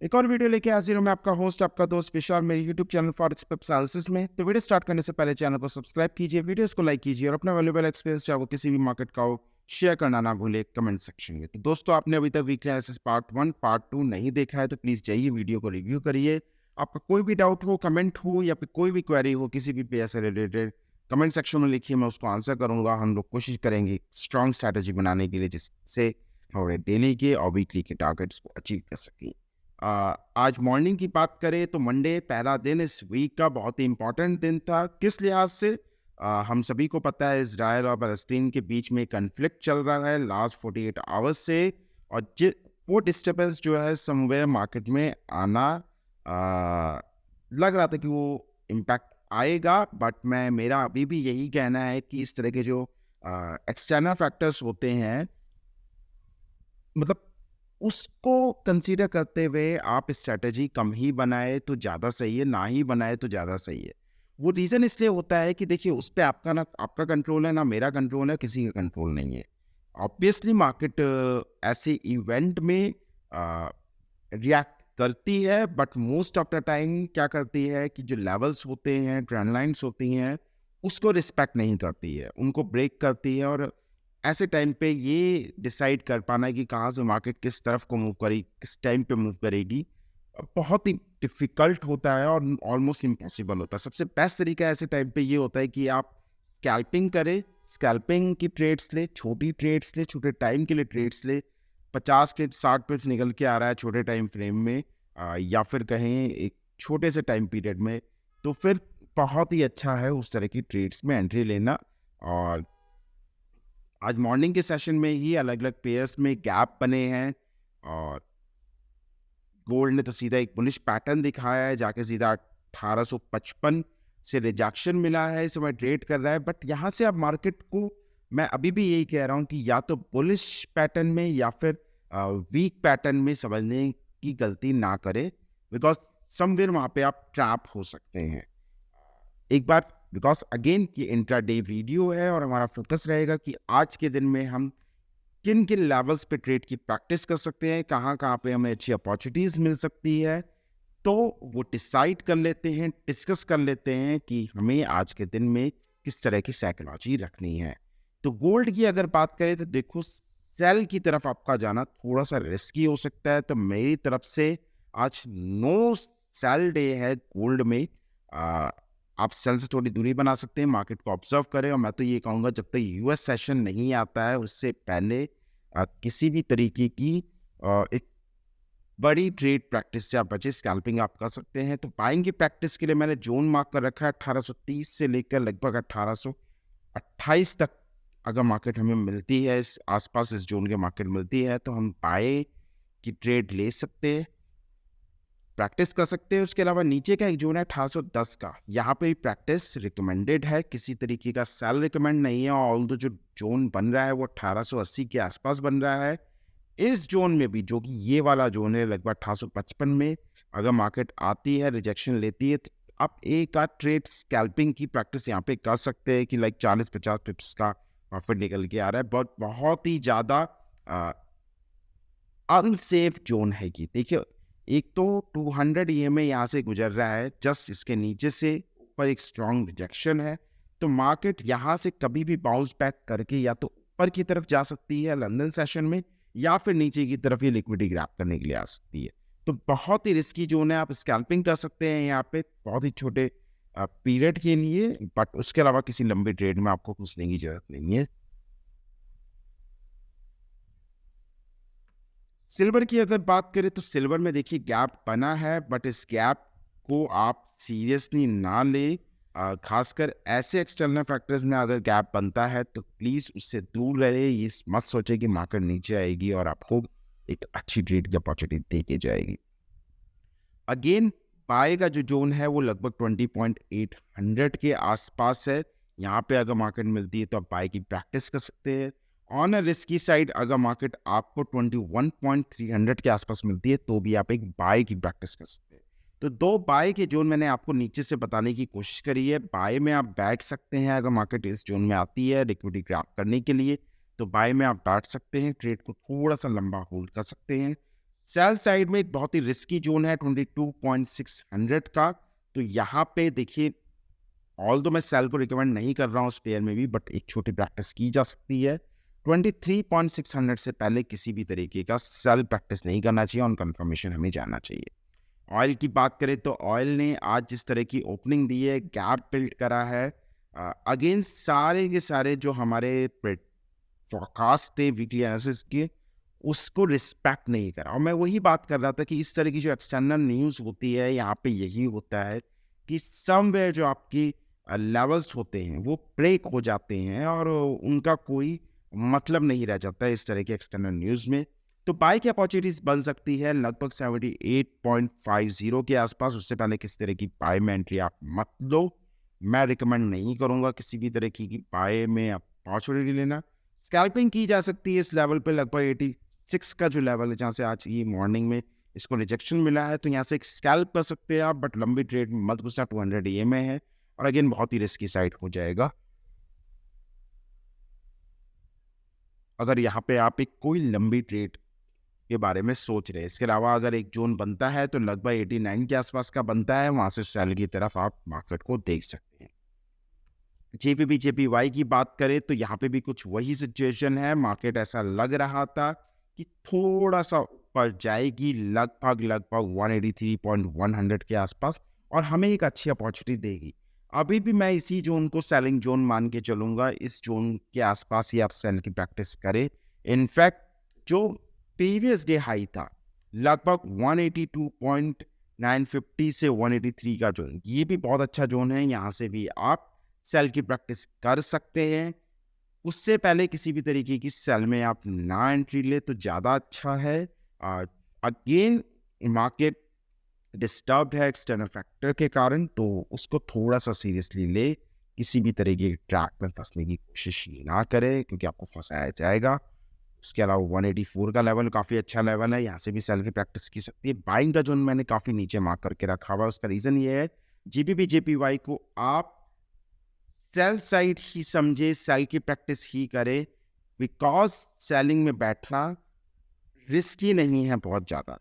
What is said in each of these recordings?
एक और वीडियो लेके हाजिर हूँ मैं, आपका होस्ट, आपका दोस्त विशाल, मेरे यूट्यूब चैनल फॉरेक्स पिप्स एनालिसिस में। तो वीडियो स्टार्ट करने से पहले चैनल को सब्सक्राइब कीजिए, वीडियोस को लाइक कीजिए और अपना वैल्यूएबल एक्सपीरियंस चाहे वो किसी भी मार्केट का हो, शेयर करना ना भूले कमेंट सेक्शन में। तो दोस्तों, आपने अभी तक वीकली एनालिसिस पार्ट 1 पार्ट 2 नहीं देखा है तो प्लीज़ जाइए वीडियो को रिव्यू करिए। आपका कोई भी डाउट हो, कमेंट हो या फिर कोई भी क्वेरी हो किसी भी पेयर से रिलेटेड, कमेंट सेक्शन में लिखिए, मैं उसको आंसर करूँगा। हम लोग कोशिश करेंगे स्ट्रॉन्ग स्ट्रैटेजी बनाने के लिए जिससे हमारे डेली के और वीकली के टारगेट्स को अचीव कर सकें। आज मॉर्निंग की बात करें तो मंडे पहला दिन इस वीक का बहुत ही इंपॉर्टेंट दिन था। किस लिहाज से? हम सभी को पता है इजराइल और पैलेस्टीन के बीच में कन्फ्लिक्ट चल रहा है लास्ट 48 आवर्स से, और वो डिस्टर्बेंस जो है समवेयर मार्केट में आना लग रहा था कि वो इम्पैक्ट आएगा। बट मेरा अभी भी यही कहना है कि इस तरह के जो एक्सटर्नल फैक्टर्स होते हैं, मतलब उसको कंसीडर करते हुए आप स्ट्रैटेजी कम ही बनाए तो ज़्यादा सही है, ना ही बनाए तो ज़्यादा सही है। वो रीज़न इसलिए होता है कि देखिए, उस पे आपका कंट्रोल है, ना मेरा कंट्रोल है, किसी का कंट्रोल नहीं है। ऑब्वियसली मार्केट ऐसे इवेंट में रिएक्ट करती है, but most of the time क्या करती है कि जो लेवल्स होते हैं, ट्रेंड लाइन्स होती हैं, उसको रिस्पेक्ट नहीं करती है, उनको ब्रेक करती है। और ऐसे टाइम पे ये डिसाइड कर पाना है कि कहाँ से मार्केट किस तरफ को मूव करेगी, किस टाइम पे मूव करेगी, बहुत ही डिफ़िकल्ट होता है और ऑलमोस्ट इम्पॉसिबल होता है। सबसे बेस्ट तरीका ऐसे टाइम पे ये होता है कि आप स्कैल्पिंग करें, स्कैल्पिंग की ट्रेड्स लें, छोटी ट्रेड्स लें, छोटे टाइम के लिए ट्रेड्स लें। 50 पिप्स, 60 पिप्स निकल के आ रहा है छोटे टाइम फ्रेम में, या फिर कहें एक छोटे से टाइम पीरियड में, तो फिर बहुत ही अच्छा है उस तरह की ट्रेड्स में एंट्री लेना। और आज मॉर्निंग के सेशन में ही अलग-अलग पेयर्स में गैप बने हैं, और गोल्ड ने तो सीधा एक बुलिश पैटर्न दिखाया है, जाके सीधा 1855 से रिजेक्शन मिला है, इस समय ट्रेड कर रहा है। बट यहाँ से अब मार्केट को मैं अभी भी यही कह रहा हूँ कि या तो बुलिश पैटर्न में या फिर वीक पैटर्न में समझने की गलती ना करें, बिकॉज समवेयर वहाँ पे आप ट्रैप हो सकते हैं। एक बार, बिकॉज अगेन ये इंट्राडे वीडियो है और हमारा फोकस रहेगा कि आज के दिन में हम किन किन लेवल्स पे ट्रेड की प्रैक्टिस कर सकते हैं, कहाँ कहाँ पे हमें अच्छी अपॉर्चुनिटीज मिल सकती है। तो वो डिसाइड कर लेते हैं, डिस्कस कर लेते हैं कि हमें आज के दिन में किस तरह की साइकोलॉजी रखनी है। तो गोल्ड की अगर बात करें तो देखो, सेल की तरफ आपका जाना थोड़ा सा रिस्की हो सकता है, तो मेरी तरफ से आज नो सेल डे है गोल्ड में। आप सेल से थोड़ी दूरी बना सकते हैं, मार्केट को ऑब्जर्व करें। और मैं तो ये कहूँगा, जब तक यूएस सेशन नहीं आता है उससे पहले किसी भी तरीके की एक बड़ी ट्रेड प्रैक्टिस से आप बचे। स्कैल्पिंग आप कर सकते हैं, तो बाइंग की प्रैक्टिस के लिए मैंने जोन मार्क कर रखा है 1830 से लेकर लगभग 1828 तक। अगर मार्केट हमें मिलती है, इस आसपास इस जोन के मार्केट मिलती है, तो हम बाय की ट्रेड ले सकते हैं, प्रैक्टिस कर सकते हैं। उसके अलावा नीचे का एक जोन है 1810 का, यहाँ पे प्रैक्टिस रिकमेंडेड है, किसी तरीके का सेल रिकमेंड नहीं है। ऑल्दो जो जोन बन रहा है वो 1880 के आसपास बन रहा है। इस जोन में भी, जो कि ये वाला जोन है लगभग 1855 में, अगर मार्केट आती है, रिजेक्शन लेती है, तो आप एक आध ट्रेड स्कैल्पिंग की प्रैक्टिस यहाँ पे कर सकते हैं कि लाइक 40-50 पिप्स का प्रॉफिट निकल के आ रहा है। बट बहुत ही ज़्यादा अनसेफ जोन है कि देखिए, एक तो 200 ईएमए यहाँ से गुजर रहा है, जस्ट इसके नीचे से ऊपर एक स्ट्रॉन्ग रिजेक्शन है। तो मार्केट यहाँ से कभी भी बाउंस बैक करके या तो ऊपर की तरफ जा सकती है लंदन सेशन में, या फिर नीचे की तरफ ये लिक्विडिटी ग्रैब करने के लिए आ सकती है। तो बहुत ही रिस्की जोन है, आप स्कैल्पिंग कर सकते हैं यहाँ पे बहुत ही छोटे पीरियड के लिए, बट उसके अलावा किसी लंबे ट्रेड में आपको घुसने की जरूरत नहीं है। सिल्वर की अगर बात करें तो सिल्वर में देखिए गैप बना है, बट इस गैप को आप सीरियसली ना लें। खासकर ऐसे एक्सटर्नल फैक्टर्स में अगर गैप बनता है तो प्लीज़ उससे दूर रहे। ये मत सोचे कि मार्केट नीचे आएगी और आपको एक अच्छी ट्रेड की अपॉर्चुनिटी दे के जाएगी। अगेन, बाय का जो जोन है वो लगभग 20.800 के आसपास है। यहाँ पे अगर मार्केट मिलती है तो आप बाय की प्रैक्टिस कर सकते हैं। ऑन अ रिस्की साइड, अगर मार्केट आपको 21.300 के आसपास मिलती है तो भी आप एक बाय की प्रैक्टिस कर सकते हैं। तो दो बाय के जोन मैंने आपको नीचे से बताने की कोशिश करी है। बाय में आप बैठ सकते हैं अगर मार्केट इस जोन में आती है लिक्विडिटी ग्रैब करने के लिए, तो बाय में आप बैठ सकते हैं, ट्रेड को थोड़ा सा लंबा होल्ड कर सकते हैं। सेल साइड में एक बहुत ही रिस्की जोन है 22.600 का। तो यहाँ पे देखिए, ऑल्दो मैं सेल को रिकमेंड नहीं कर रहा हूँ उस पेयर में भी, बट एक छोटी प्रैक्टिस की जा सकती है। 23.600 से पहले किसी भी तरीके का सेल प्रैक्टिस नहीं करना चाहिए, ऑन कंफर्मेशन हमें जाना चाहिए। ऑयल की बात करें तो ऑयल ने आज जिस तरह की ओपनिंग दी है, गैप बिल्ड करा है अगेंस्ट सारे के सारे जो हमारे फोरकास्ट थे वीकली एनालिसिस के, उसको रिस्पेक्ट नहीं करा। और मैं वही बात कर रहा था कि इस तरह की जो एक्सटर्नल न्यूज़ होती है, यहाँ पे यही होता है कि समवेयर जो आपकी लेवल्स होते हैं वो ब्रेक हो जाते हैं और उनका कोई मतलब नहीं रह जाता है इस तरह के एक्सटर्नल न्यूज़ में। तो बाय की अपॉर्चुनिटीज बन सकती है लगभग 78.50 के आसपास। उससे पहले किसी तरह की बाय में एंट्री आप मत लो। मैं रिकमेंड नहीं करूंगा किसी भी तरह की बाय में अपॉर्चुनिटी लेना। स्कैल्पिंग की जा सकती है इस लेवल पे, लगभग 86 का जो लेवल है जहाँ से आज ये मॉर्निंग में इसको रिजेक्शन मिला है, तो यहाँ से एक स्कैल्प कर सकते हैं आप, बट लंबी ट्रेड में मत घुसना। 200 EMA है और अगेन बहुत ही रिस्की साइड हो जाएगा अगर यहाँ पे आप एक कोई लंबी ट्रेड के बारे में सोच रहे हैं। इसके अलावा अगर एक जोन बनता है तो लगभग 89 के आसपास का बनता है, वहां से सेल की तरफ आप मार्केट को देख सकते हैं। जेपीपी जेपीवाई की बात करें तो यहाँ पे भी कुछ वही सिचुएशन है। मार्केट ऐसा लग रहा था कि थोड़ा सा ऊपर जाएगी, लगभग 183.100 के आसपास, और हमें एक अच्छी अपॉर्चुनिटी देगी। अभी भी मैं इसी जोन को सेलिंग जोन मान के चलूंगा। इस जोन के आसपास ही आप सेल की प्रैक्टिस करें। इनफैक्ट जो प्रीवियस डे हाई था लगभग 182.950 से 183 का जोन, ये भी बहुत अच्छा जोन है। यहाँ से भी आप सेल की प्रैक्टिस कर सकते हैं। उससे पहले किसी भी तरीके की सेल में आप ना एंट्री ले तो ज़्यादा अच्छा है। अगेन मार्केट डिस्टर्ब्ड है एक्सटर्नल फैक्टर के कारण, तो उसको थोड़ा सा सीरियसली ले। किसी भी तरीके के ट्रैक में फंसने की कोशिश ना करें क्योंकि आपको फंसाया जाएगा। उसके अलावा 184 का लेवल काफ़ी अच्छा लेवल है, यहाँ से भी सेल की प्रैक्टिस की सकती है। बाइंग का जोन मैंने काफ़ी नीचे मार्क करके रखा हुआ है। उसका रीज़न ये है, जीपीपी जेपीवाई को आप सेल साइड ही समझे, सेल की प्रैक्टिस ही करे, बिकॉज सेलिंग में बैठना रिस्की नहीं है बहुत ज़्यादा।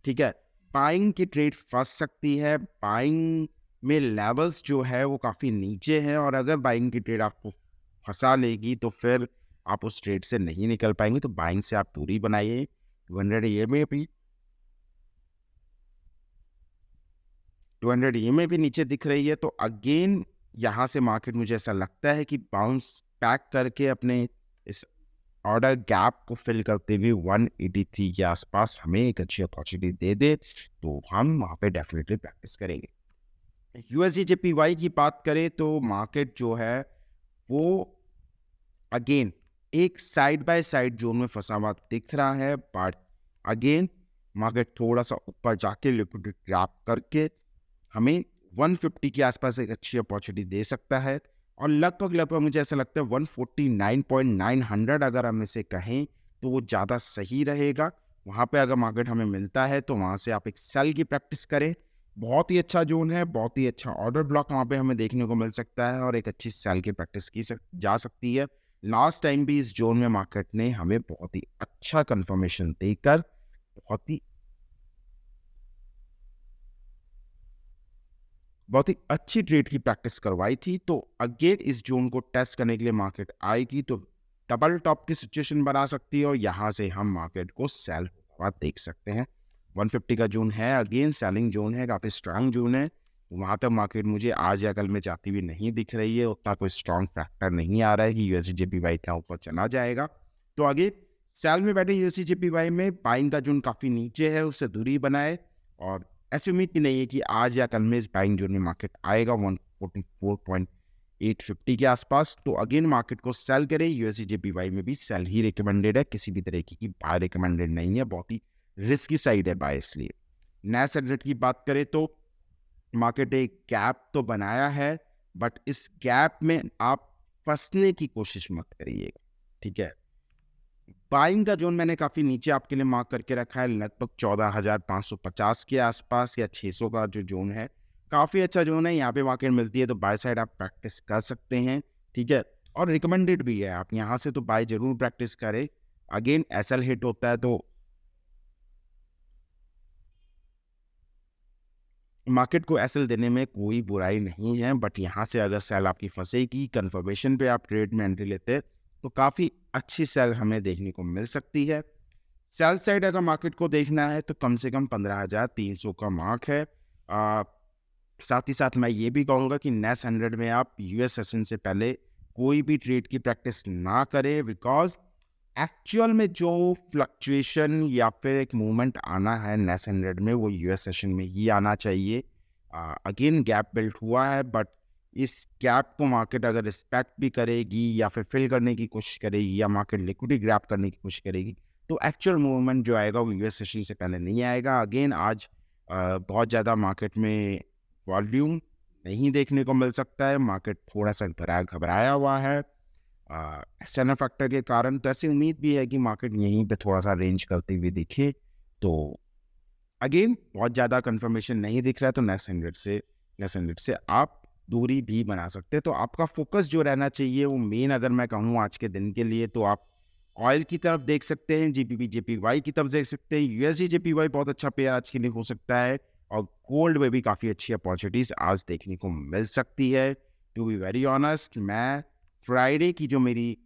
ठीक है, बाइंग की ट्रेड फंस सकती है। बाइंग में लेवल्स जो है वो काफ़ी नीचे हैं, और अगर बाइंग की ट्रेड आपको फंसा लेगी तो फिर आप उस ट्रेड से नहीं निकल पाएंगे। तो बाइंग से आप दूरी बनाइए। 200 EMA भी 200 EMA भी नीचे दिख रही है, तो अगेन यहाँ से मार्केट मुझे ऐसा लगता है कि बाउंस बैक करके अपने इस ऑर्डर गैप को फिल करते हुए 183 के आसपास हमें एक अच्छी अपॉर्चुनिटी दे दे, तो हम वहाँ पे डेफिनेटली प्रैक्टिस करेंगे। यूएसडी जेपीवाई की बात करें तो मार्केट जो है वो अगेन एक साइड बाय साइड जोन में फंसा हुआ दिख रहा है, बट अगेन मार्केट थोड़ा सा ऊपर जाके लिक्विडिटी ग्रैब करके हमें 150 के आसपास एक अच्छी अपॉर्चुनिटी दे सकता है। और लगभग मुझे ऐसा लगता है 149.900 अगर हम इसे कहें तो वो ज़्यादा सही रहेगा। वहाँ पे अगर मार्केट हमें मिलता है तो वहाँ से आप एक सेल की प्रैक्टिस करें। बहुत ही अच्छा जोन है, बहुत ही अच्छा ऑर्डर ब्लॉक वहाँ पे हमें देखने को मिल सकता है, और एक अच्छी सेल की प्रैक्टिस की जा सकती है। लास्ट टाइम भी इस जोन में मार्केट ने हमें बहुत ही अच्छा कंफर्मेशन देकर बहुत ही अच्छी ट्रेड की प्रैक्टिस करवाई थी। तो अगेन इस जोन को टेस्ट करने के लिए मार्केट आएगी तो डबल टॉप की सिचुएशन बना सकती है, और यहाँ से हम मार्केट को सेल होता हुआ देख सकते हैं। 150 का जोन है, अगेन सेलिंग जोन है, काफ़ी स्ट्रांग जोन है। वहाँ तक मार्केट मुझे आज या कल में जाती हुई नहीं दिख रही है। उतना कोई स्ट्रांग फैक्टर नहीं आ रहा है कि यूएसडी जेपीवाई का ऊपर चला जाएगा। तो आगे सेल में बैठे यूएसडी जेपीवाई में बाइंग का जोन काफ़ी नीचे है, उससे दूरी बनाए, और ऐसी उम्मीद की नहीं है कि आज या कल में इस बाइंग जोन में मार्केट आएगा 144.850 के आसपास। तो अगेन मार्केट को सेल करें। यूएसडी जेपीवाई में भी सेल ही रिकमेंडेड है, किसी भी तरीके की बाय रिकमेंडेड नहीं है। बहुत ही रिस्की साइड है बाय, इसलिए। नैस्डैक की बात करें तो मार्केट एक गैप तो बनाया है, बट इस गैप में आप फंसने की कोशिश मत करिएगा। ठीक है, बाइंग का जोन मैंने काफ़ी नीचे आपके लिए मार्क करके रखा है, लगभग 14,550 के आसपास या 600 का जो जोन है, काफ़ी अच्छा जोन है। यहाँ पे मार्केट मिलती है तो बाय साइड आप प्रैक्टिस कर सकते हैं। ठीक है, और रिकमेंडेड भी है, आप यहाँ से तो बाय जरूर प्रैक्टिस करें। अगेन एसएल हिट होता है तो मार्केट को एसएल देने में कोई बुराई नहीं है, बट यहाँ से अगर सेल आपकी फंसेगी, कंफर्मेशन पे आप ट्रेड में एंट्री लेते हैं, तो काफ़ी अच्छी सेल हमें देखने को मिल सकती है। सेल साइड अगर मार्केट को देखना है तो कम से कम 15,300 का मार्क है। साथ ही साथ मैं ये भी कहूँगा कि नेस 100 में आप यूएस सेशन से पहले कोई भी ट्रेड की प्रैक्टिस ना करें, बिकॉज एक्चुअल में जो फ्लक्चुएशन या फिर एक मूवमेंट आना है नेस 100 में, वो यूएस सेशन में ही आना चाहिए। अगेन गैप बिल्ट हुआ है, बट इस गैप को मार्केट अगर रिस्पेक्ट भी करेगी या फिर फिल करने की कोशिश करेगी या मार्केट लिक्विडिटी ग्रैब करने की कोशिश करेगी, तो एक्चुअल मूवमेंट जो आएगा वो यूएस सेशन से पहले नहीं आएगा। अगेन आज बहुत ज़्यादा मार्केट में वॉल्यूम नहीं देखने को मिल सकता है, मार्केट थोड़ा सा घबराया हुआ है एक्सटर्नल फैक्टर के कारण। तो ऐसी उम्मीद भी है कि मार्केट यहीं पे थोड़ा सा रेंज करते हुए दिखे। तो अगेन बहुत ज़्यादा कंफर्मेशन नहीं दिख रहा है, तो नेक्स्ट 100 से आप दूरी भी बना सकते हैं। तो आपका फोकस जो रहना चाहिए वो मेन, अगर मैं कहूँ आज के दिन के लिए, तो आप ऑयल की तरफ देख सकते हैं, जीबीपी जेपीवाई की तरफ देख सकते हैं। यूएसडी जेपीवाई बहुत अच्छा पेयर आज के लिए हो सकता है, और गोल्ड में भी काफ़ी अच्छी अपॉर्चुनिटीज आज देखने को मिल सकती है। टू बी वेरी ऑनेस्ट, मैं फ्राइडे की जो मेरी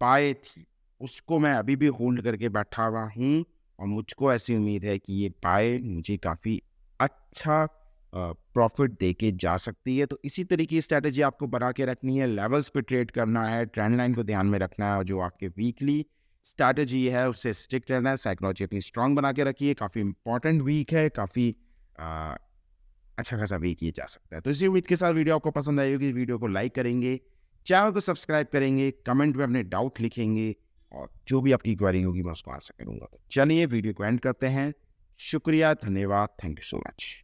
बाय थी उसको मैं अभी भी होल्ड करके बैठा हुआ हूँ, और मुझको ऐसी उम्मीद है कि ये बाय मुझे काफ़ी अच्छा प्रॉफिट दे के जा सकती है। तो इसी तरीके की स्ट्रैटेजी आपको बना के रखनी है, लेवल्स पे ट्रेड करना है, ट्रेंड लाइन को ध्यान में रखना है, और जो आपके वीकली स्ट्रैटेजी है उससे स्टिक रहना है। साइकोलॉजी अपनी स्ट्रांग बना के रखिए, काफ़ी इंपॉर्टेंट वीक है, काफ़ी अच्छा खासा वीक ये जा सकता है। तो इसी उम्मीद के साथ वीडियो आपको पसंद आई होगी, वीडियो को लाइक करेंगे, चैनल को सब्सक्राइब करेंगे, कमेंट में अपने डाउट लिखेंगे, और जो भी आपकी क्वेरी होगी मैं उसको आंसर करूंगा। तो चलिए वीडियो को एंड करते हैं। शुक्रिया, धन्यवाद, थैंक यू सो मच।